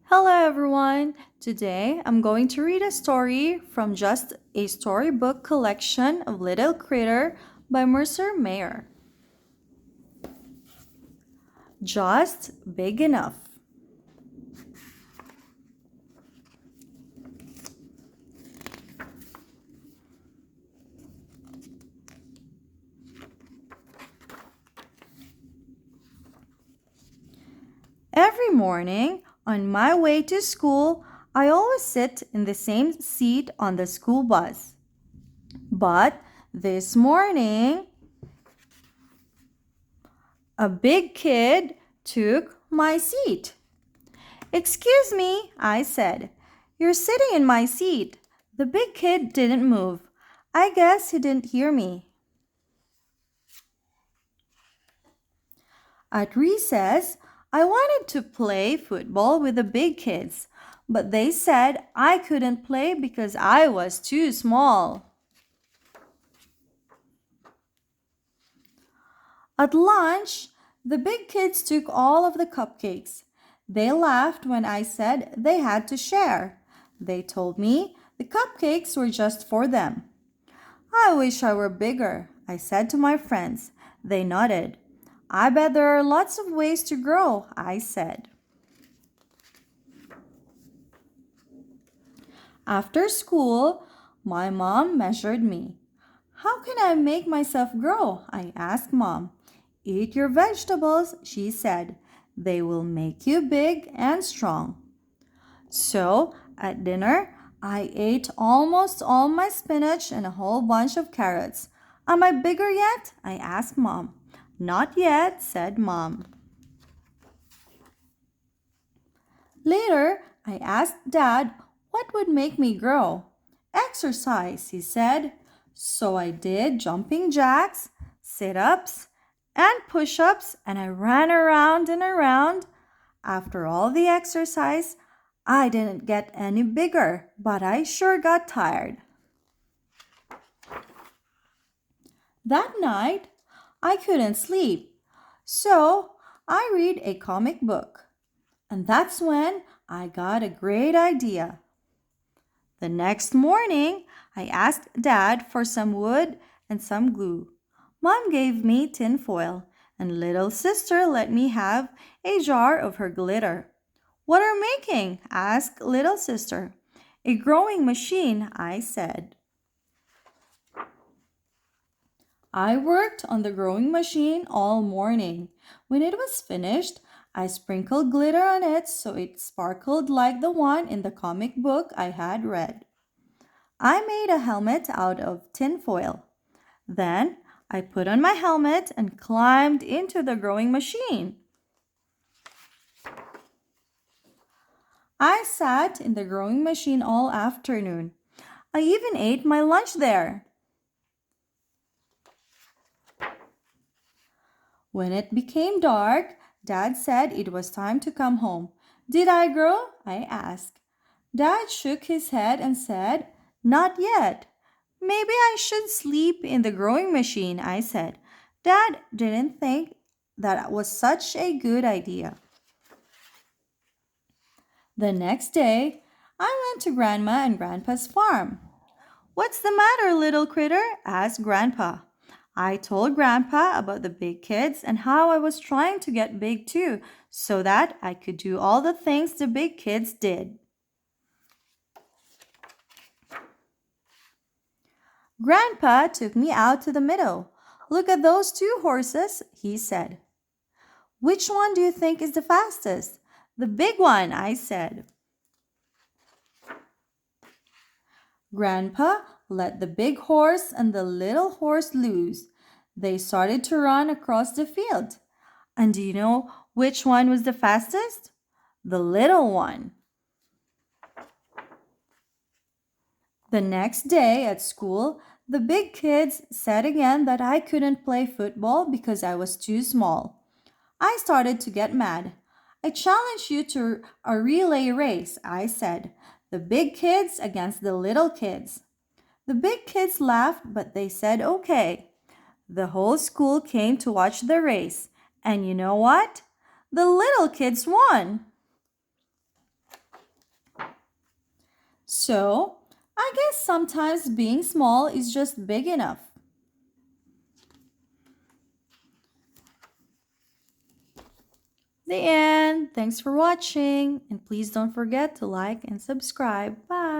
Hello everyone! Today I'm going to read a story from just a storybook collection of Little Critter by Mercer Mayer. Just big enough. Every morning on my way to school, I always sit in the same seat on the school bus. But this morning, a big kid took my seat. Excuse me, I said. You're sitting in my seat. The big kid didn't move. I guess he didn't hear me. At recess, I wanted to play football with the big kids, but they said I couldn't play because I was too small. At lunch, the big kids took all of the cupcakes. They laughed when I said they had to share. They told me the cupcakes were just for them. I wish I were bigger, I said to my friends. They nodded. I bet there are lots of ways to grow, I said. After school, my mom measured me. How can I make myself grow? I asked Mom. Eat your vegetables, she said. They will make you big and strong. So, at dinner, I ate almost all my spinach and a whole bunch of carrots. Am I bigger yet? I asked Mom. Not yet, said Mom. Later, I asked Dad what would make me grow. Exercise, he said. So I did jumping jacks, sit ups, and push ups, and I ran around and around. After all the exercise, I didn't get any bigger, but I sure got tired. That night, I couldn't sleep, so I read a comic book. And that's when I got a great idea. The next morning, I asked Dad for some wood and some glue. Mom gave me tin foil, and little sister let me have a jar of her glitter. What are you making? Asked little sister. A growing machine, I said. I worked on the growing machine all morning. When it was finished, I sprinkled glitter on it so it sparkled like the one in the comic book I had read. I made a helmet out of tin foil. Then I put on my helmet and climbed into the growing machine. I sat in the growing machine all afternoon. I even ate my lunch there. When it became dark, Dad said it was time to come home. Did I grow? I asked. Dad shook his head and said, Not yet. Maybe I should sleep in the growing machine, I said. Dad didn't think that was such a good idea. The next day, I went to Grandma and Grandpa's farm. What's the matter, little critter? Asked Grandpa. I told Grandpa about the big kids and how I was trying to get big too, so that I could do all the things the big kids did. Grandpa took me out to the meadow. Look at those two horses, he said. Which one do you think is the fastest? The big one, I said. Grandpa let the big horse and the little horse loose. They started to run across the field. And do you know which one was the fastest? The little one. The next day at school, the big kids said again that I couldn't play football because I was too small. I started to get mad. I challenge you to a relay race, I said. The big kids against the little kids. The big kids laughed, but they said okay. The whole school came to watch the race. And you know what? The little kids won. So, I guess sometimes being small is just big enough. The end. Thanks for watching, and please don't forget to like and subscribe. Bye.